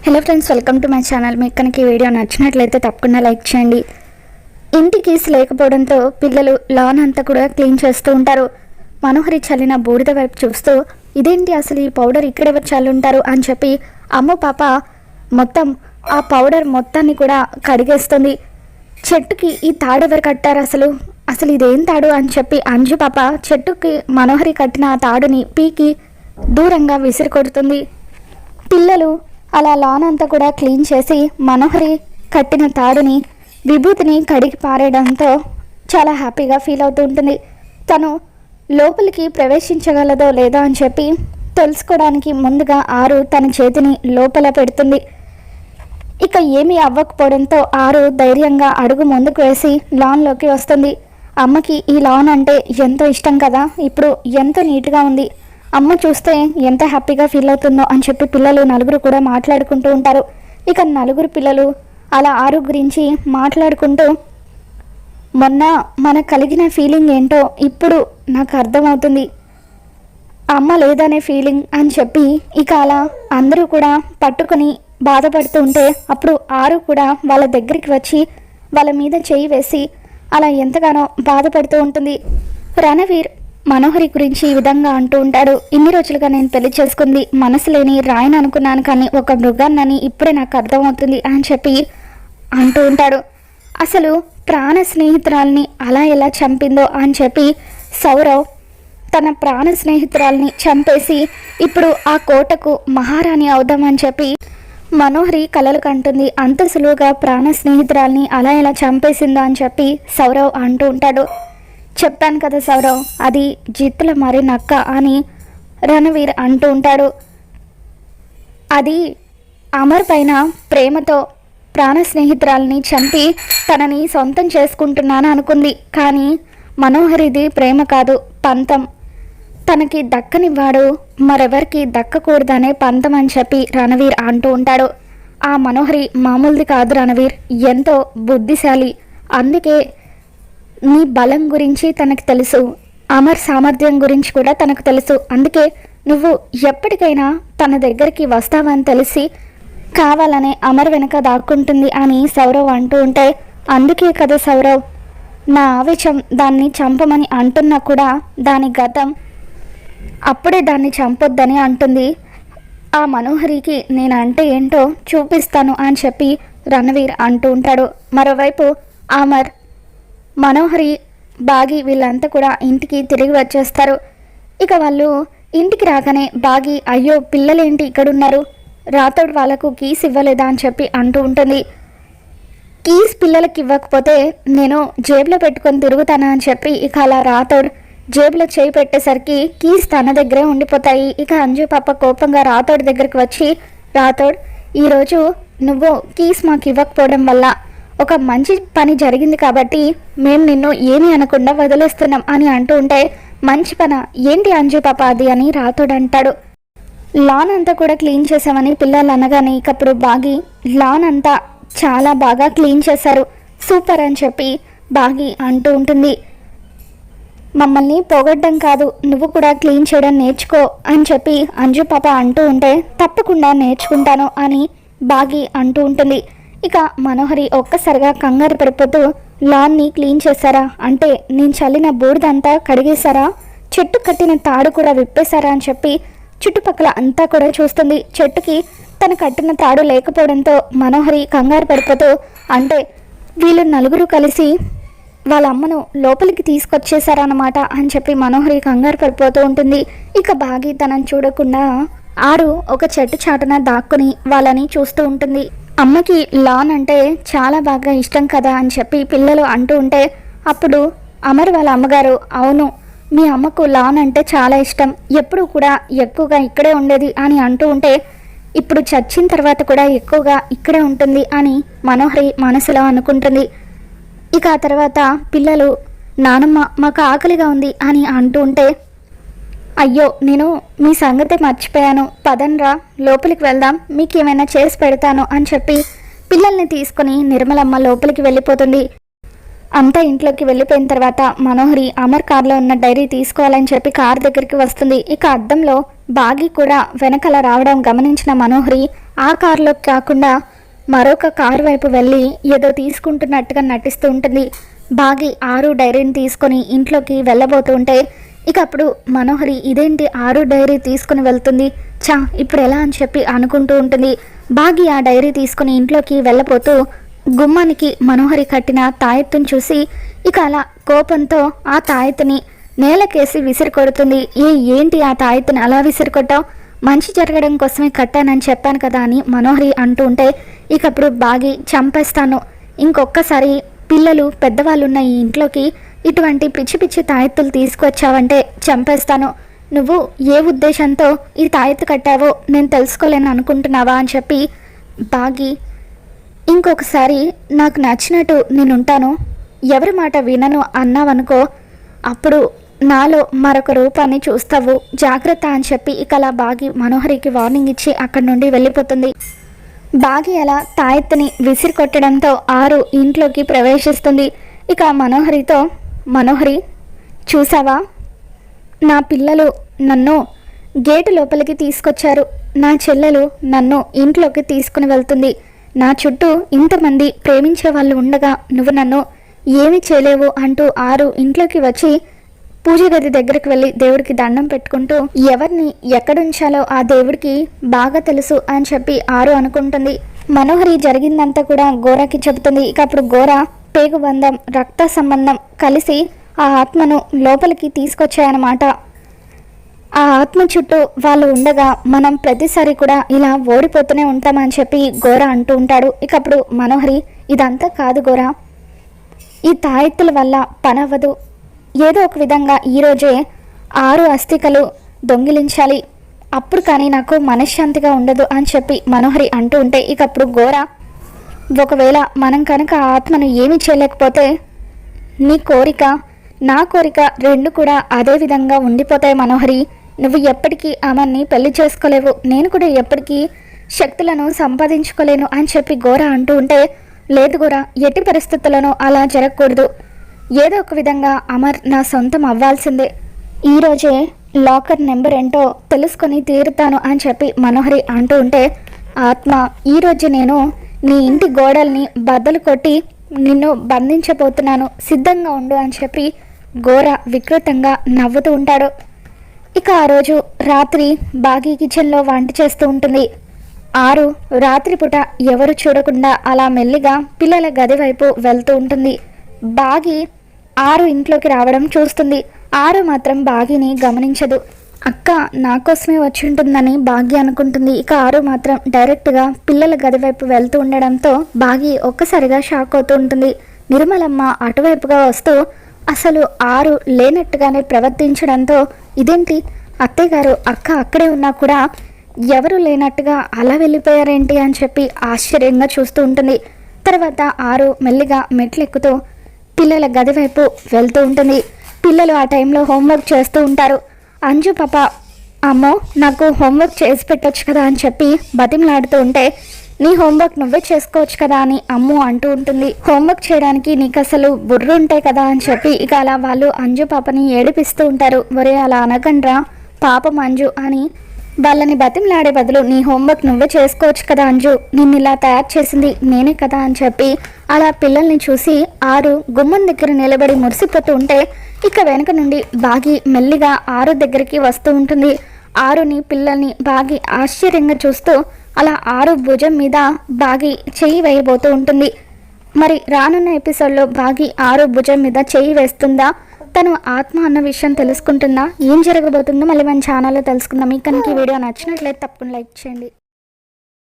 Hello friends, welcome to my channel. మీకు కనుక ఈ వీడియో నచ్చినట్లయితే తప్పకుండా లైక్ చేయండి. ఇంటి కీస్ లేకపోవడంతో పిల్లలు లాన్ అంతా కూడా క్లీన్ చేస్తూ ఉంటారు. మనోహరి చల్లిన బూడిద వైపు చూస్తూ ఇదేంటి, అసలు ఈ పౌడర్ ఇక్కడెవరు చల్లుంటారు అని చెప్పి అమ్మ పాప మొత్తం ఆ పౌడర్ మొత్తాన్ని కూడా కడిగేస్తుంది. చెట్టుకి ఈ తాడు ఎవరు కట్టారు, అసలు ఇదేం తాడు అని చెప్పి అంజు పాప చెట్టుకి మనోహరి కట్టిన ఆ తాడుని పీకి దూరంగా విసిరి కొడుతుంది. పిల్లలు అలా లాన్ అంతా కూడా క్లీన్ చేసి మనోహరి కట్టిన తాడుని విభూతిని కడిగి పారేయడంతో చాలా హ్యాపీగా ఫీల్ అవుతూ ఉంటుంది. తను లోపలికి ప్రవేశించగలదో లేదో అని చెప్పి తెలుసుకోవడానికి ముందుగా ఆరు తన చేతిని లోపల పెడుతుంది. ఇక ఏమీ అవ్వకపోవడంతో ఆరు ధైర్యంగా అడుగు ముందుకు వేసి లాన్లోకి వస్తుంది. అమ్మకి ఈ లాన్ అంటే ఎంతో ఇష్టం కదా, ఇప్పుడు ఎంతో నీట్గా ఉంది, అమ్మ చూస్తే ఎంత హ్యాపీగా ఫీల్ అవుతుందో అని చెప్పి పిల్లలు నలుగురు కూడా మాట్లాడుకుంటూ ఉంటారు. ఇక నలుగురు పిల్లలు అలా ఆరు గురించి మాట్లాడుకుంటూ మొన్న మనకు కలిగిన ఫీలింగ్ ఏంటో ఇప్పుడు నాకు అర్థమవుతుంది, అమ్మ లేదనే ఫీలింగ్ అని చెప్పి ఇక అలా అందరూ కూడా పట్టుకొని బాధపడుతూ ఉంటే అప్పుడు ఆరు కూడా వాళ్ళ దగ్గరికి వచ్చి వాళ్ళ మీద చేయి వేసి అలా ఎంతగానో బాధపడుతూ ఉంటుంది. రణవీర్ మనోహరి గురించి ఈ విధంగా అంటూ ఉంటాడు. ఇన్ని రోజులుగా నేను పెళ్లి చేసుకుంది మనసు లేని రాయని అనుకున్నాను, కానీ ఒక మృగాన్నని ఇప్పుడే నాకు అర్థమవుతుంది అని చెప్పి అంటూ ఉంటాడు. అసలు ప్రాణ స్నేహితురాల్ని అలా ఎలా చంపిందో అని చెప్పి సౌరవ్ తన ప్రాణ స్నేహితురాల్ని చంపేసి ఇప్పుడు ఆ కోటకు మహారాణి అవుదామని చెప్పి మనోహరి కలలు కంటుంది. అంత సులువుగా ప్రాణ స్నేహితురాల్ని అలా ఎలా చంపేసిందో అని చెప్పి సౌరవ్ అంటూ ఉంటాడు. చెప్పాను కదా సౌరవ్, అది జిత్తుల మరి నక్క అని రణవీర్ అంటూ ఉంటాడు. అది అమర్ పైన ప్రేమతో ప్రాణ స్నేహితురాలని చంపి తనని సొంతం చేసుకుంటున్నాను అనుకుంది, కానీ మనోహరిది ప్రేమ కాదు, పంతం. తనకి దక్కనివ్వాడు మరెవరికి దక్కకూడదనే పంతం అని చెప్పి రణవీర్ అంటూ ఉంటాడు. ఆ మనోహరి మామూలుది కాదు రణవీర్, ఎంతో బుద్ధిశాలి, అందుకే నీ బలం గురించి తనకు తెలుసు, అమర్ సామర్థ్యం గురించి కూడా తనకు తెలుసు, అందుకే నువ్వు ఎప్పటికైనా తన దగ్గరికి వస్తావని తెలిసి కావాలనే అమర్ వెనక దాక్కుంటుంది అని సౌరవ్ అంటూ ఉంటే, అందుకే కదా సౌరవ్ నా ఆవేశం దాన్ని చంపమని అంటున్నా కూడా దాని గతం అప్పుడే దాన్ని చంపొద్దని అంటుంది. ఆ మనోహరికి నేనంటే ఏంటో చూపిస్తాను అని చెప్పి రణవీర్ అంటూ ఉంటాడు. మరోవైపు అమర్, మనోహరి, బాగి వీళ్ళంతా కూడా ఇంటికి తిరిగి వచ్చేస్తారు. ఇక వాళ్ళు ఇంటికి రాగానే బాగి అయ్యో పిల్లలేంటి ఇక్కడున్నారు, రాతోడు వాళ్ళకు కీస్ ఇవ్వలేదా అని చెప్పి అంటూ ఉంటుంది. కీస్ పిల్లలకి ఇవ్వకపోతే నేను జేబులో పెట్టుకొని తిరుగుతాను అని చెప్పి ఇక అలా రాతోడు జేబులో చేయి పెట్టేసరికి కీస్ తన దగ్గరే ఉండిపోతాయి. ఇక అంజు పాప కోపంగా రాతోడు దగ్గరికి వచ్చి, రాతోడు ఈరోజు నువ్వు కీస్ మాకు ఇవ్వకపోవడం వల్ల ఒక మంచి పని జరిగింది కాబట్టి మేము నిన్ను ఏమీ అనకుండా వదిలేస్తున్నాం అని అంటూ ఉంటే, మంచి పన ఏంటి అంజు పాప అది అని రాతోడు అంటాడు. లాన్ అంతా కూడా క్లీన్ చేసామని పిల్లలు అనగానే ఇకప్పుడు బాగి లాన్ అంతా చాలా బాగా క్లీన్ చేశారు, సూపర్ అని చెప్పి బాగి అంటూ ఉంటుంది. మమ్మల్ని పొగడ్డం కాదు, నువ్వు కూడా క్లీన్ చేయడం నేర్చుకో అని చెప్పి అంజు పాప అంటూ ఉంటే, తప్పకుండా నేర్చుకుంటాను అని బాగి అంటూ ఉంటుంది. ఇక మనోహరి ఒక్కసారిగా కంగారు పడిపోతూ, లాన్ని క్లీన్ చేశారా అంటే నేను చల్లిన బూడిదంతా కడిగేశారా, చెట్టు కట్టిన తాడు కూడా విప్పేశారా అని చెప్పి చుట్టుపక్కల అంతా కూడా చూస్తుంది. చెట్టుకి తను కట్టిన తాడు లేకపోవడంతో మనోహరి కంగారు పడిపోతూ, అంటే వీళ్ళు నలుగురు కలిసి వాళ్ళ అమ్మను లోపలికి తీసుకొచ్చేసారన్నమాట అని చెప్పి మనోహరి కంగారు పడిపోతూ ఉంటుంది. ఇక బాగి తనని చూడకుండా ఆరు ఒక చెట్టు చాటున దాక్కుని వాళ్ళని చూస్తూ ఉంటుంది. అమ్మకి లాన్ అంటే చాలా బాగా ఇష్టం కదా అని చెప్పి పిల్లలు అంటూ ఉంటే అప్పుడు అమర్ వాళ్ళ అమ్మగారు, అవును మీ అమ్మకు లాన్ అంటే చాలా ఇష్టం, ఎప్పుడు కూడా ఎక్కువగా ఇక్కడే ఉండేది అని అంటూ ఉంటే, ఇప్పుడు చచ్చిన తర్వాత కూడా ఎక్కువగా ఇక్కడే ఉంటుంది అని మనోహరి మనసులో అనుకుంటుంది. ఇక ఆ తర్వాత పిల్లలు, నానమ్మ మాకు ఆకలిగా ఉంది అని అంటూ ఉంటే, అయ్యో నేను మీ సంగతే మర్చిపోయాను, పదండ్రా లోపలికి వెళ్దాం, మీకు ఏమైనా చేసి పెడతాను అని చెప్పి పిల్లల్ని తీసుకొని నిర్మలమ్మ లోపలికి వెళ్ళిపోతుంది. అంతా ఇంట్లోకి వెళ్ళిపోయిన తర్వాత మనోహరి అమర్ కార్లో ఉన్న డైరీ తీసుకోవాలని చెప్పి కార్ దగ్గరికి వస్తుంది. ఇక అద్దంలో బాగి కూడా వెనకాల రావడం గమనించిన మనోహరి ఆ కార్లో కాకుండా మరొక కారు వైపు వెళ్ళి ఏదో తీసుకుంటున్నట్టుగా నటిస్తూ ఉంటుంది. బాగి ఆరు డైరీని తీసుకొని ఇంట్లోకి వెళ్ళబోతూ ఉంటే ఇక అప్పుడు మనోహరి ఇదేంటి ఆరు డైరీ తీసుకుని వెళ్తుంది, చా ఇప్పుడు ఎలా అని చెప్పి అనుకుంటూ ఉంటుంది. బాగి ఆ డైరీ తీసుకుని ఇంట్లోకి వెళ్ళబోతూ గుమ్మానికి మనోహరి కట్టిన తాయెత్తును చూసి ఇక అలా కోపంతో ఆ తాయెత్తుని నేలకేసి విసిరి కొడుతుంది. ఏంటి ఆ తాయెత్తుని అలా విసిరి కొట్టావు, మంచి జరగడం కోసమే కట్టానని చెప్పాను కదా అని మనోహరి అంటూ ఉంటే ఇక అప్పుడు బాగి చంపేస్తాను, ఇంకొక్కసారి పిల్లలు పెద్దవాళ్ళు ఉన్న ఈ ఇంట్లోకి ఇటువంటి పిచ్చి పిచ్చి తాయెత్తులు తీసుకొచ్చావంటే చంపేస్తాను, నువ్వు ఏ ఉద్దేశంతో ఈ తాయెత్తు కట్టావో నేను తెలుసుకోలేను అనుకుంటున్నావా అని చెప్పి బాగి ఇంకొకసారి నాకు నచ్చినట్టు నేనుంటాను, ఎవరి మాట వినను అన్నావనుకో అప్పుడు నాలో మరొక రూపాన్ని చూస్తావు, జాగ్రత్త అని చెప్పి ఇక అలా బాగి మనోహరికి వార్నింగ్ ఇచ్చి అక్కడి నుండి వెళ్ళిపోతుంది. బాగి అలా తాయెత్తుని విసిరి కొట్టడంతో ఆరు ఇంట్లోకి ప్రవేశిస్తుంది. ఇక మనోహరితో, మనోహరి చూసావా, నా పిల్లలు నన్ను గేటు లోపలికి తీసుకొచ్చారు, నా చెల్లెలు నన్ను ఇంట్లోకి తీసుకుని వెళ్తుంది, నా చుట్టూ ఇంతమంది ప్రేమించే వాళ్ళు ఉండగా నువ్వు నన్ను ఏమి చేయలేవు అంటూ ఆరు ఇంట్లోకి వచ్చి పూజ గది దగ్గరికి వెళ్ళి దేవుడికి దండం పెట్టుకుంటూ ఎవరిని ఎక్కడుంచాలో ఆ దేవుడికి బాగా తెలుసు అని చెప్పి ఆరు అనుకుంటుంది. మనోహరి జరిగిందంతా కూడా గోరాకి చెబుతుంది. ఇక అప్పుడు గోరా పేగుబంధం రక్త సంబంధం కలిసి ఆ ఆత్మను లోపలికి తీసుకొచ్చాయన్నమాట. ఆ ఆత్మ చుట్టూ వాళ్ళు ఉండగా మనం ప్రతిసారి కూడా ఇలా ఓడిపోతూనే ఉంటామని చెప్పి గోరా అంటూ ఉంటాడు. ఇక అప్పుడు మనోహరి ఇదంతా కాదు గోరా, ఈ తాయెత్తుల వల్ల పనవ్వదు, ఏదో ఒక విధంగా ఈరోజే 6 అస్థికలు దొంగిలించాలి, అప్పుడు కానీ నాకు మనశ్శాంతిగా ఉండదు అని చెప్పి మనోహరి అంటూ ఉంటే ఇక అప్పుడు గోరా ఒకవేళ మనం కనుక ఆ ఆత్మను ఏమీ చేయలేకపోతే నీ కోరిక నా కోరిక రెండు కూడా అదే విధంగా ఉండిపోతాయి మనోహరి, నువ్వు ఎప్పటికీ ఆమెని పెళ్లి చేసుకోలేవు, నేను కూడా ఎప్పటికీ శక్తులను సంపాదించుకోలేను అని చెప్పి గోరా అంటూ ఉంటే లేదు గోరా, ఎట్టి పరిస్థితుల్లోనూ అలా జరగకూడదు, ఏదో ఒక విధంగా అమర్ నా సొంతం అవ్వాల్సిందే, ఈరోజే లాకర్ నెంబర్ ఏంటో తెలుసుకొని తీరుతాను అని చెప్పి మనోహరి అంటూ ఉంటే ఆత్మ ఈరోజు నేను నీ ఇంటి గోడల్ని బద్దలు కొట్టి నిన్ను బంధించబోతున్నాను, సిద్ధంగా ఉండు అని చెప్పి గోరా వికృతంగా నవ్వుతూ ఉంటాడు. ఇక ఆ రోజు రాత్రి బాగి కిచెన్లో వంట చేస్తూ ఉంటుంది. ఆరు రాత్రిపూట ఎవరు చూడకుండా అలా మెల్లిగా పిల్లల గది వైపు వెళ్తూ ఉంటుంది. బాగి ఆరు ఇంట్లోకి రావడం చూస్తుంది. ఆరు మాత్రం బాగిని గమనించదు. అక్క నా కోసమే వచ్చి ఉంటుందని బాగి అనుకుంటుంది. ఇక ఆరు మాత్రం డైరెక్ట్గా పిల్లల గది వైపు వెళ్తూ ఉండడంతో బాగి ఒక్కసారిగా షాక్ అవుతూ ఉంటుంది. నిర్మలమ్మ అటువైపుగా వస్తూ అసలు ఆరు లేనట్టుగానే ప్రవర్తించడంతో ఇదేంటి అత్తయ్య గారు అక్క అక్కడే ఉన్నా కూడా ఎవరు లేనట్టుగా అలా వెళ్ళిపోయారేంటి అని చెప్పి ఆశ్చర్యంగా చూస్తూ ఉంటుంది. తర్వాత ఆరు మెల్లిగా మెట్లు ఎక్కుతూ పిల్లల గది వైపు వెళ్తూ ఉంటుంది. పిల్లలు ఆ టైంలో హోంవర్క్ చేస్తూ ఉంటారు. అంజు పాప అమ్మో నాకు హోంవర్క్ చేసి పెట్టొచ్చు కదా అని చెప్పి బతిమలాడుతూ ఉంటే నీ హోంవర్క్ నువ్వే చేసుకోవచ్చు కదా అని అమ్ము అంటూ ఉంటుంది. హోంవర్క్ చేయడానికి నీకు అసలు బుర్ర ఉంటాయి కదా అని చెప్పి ఇక అలా వాళ్ళు అంజు పాపని ఏడిపిస్తూ ఉంటారు. ఒరే అలా అనకండ్రా పాపం అంజు అని వాళ్ళని బతిమలాడే బదులు నీ హోంవర్క్ నువ్వే చేసుకోవచ్చు కదా అంజు, నిన్ను ఇలా తయారు చేసింది నేనే కదా అని చెప్పి అలా పిల్లల్ని చూసి ఆరు గుమ్మం దగ్గర నిలబడి మురిసిపోతూ ఉంటే ఇక వెనక నుండి బాగి మెల్లిగా ఆరు దగ్గరికి వస్తూ ఉంటుంది. ఆరుని పిల్లల్ని బాగి ఆశ్చర్యంగా చూస్తూ అలా ఆరు భుజం మీద బాగి చెయ్యి వేయబోతూ ఉంటుంది. మరి రానున్న ఎపిసోడ్లో బాగి ఆరు భుజం మీద చెయ్యి వేస్తుందా, తను ఆత్మ అన్న విషయం తెలుసుకుంటుందా, ఏం జరగబోతుందో మళ్ళీ మన ఛానల్లో తెలుసుకుందాం. మీకు కనుక ఈ వీడియో నచ్చినట్లయితే తప్పకుండా లైక్ చేయండి.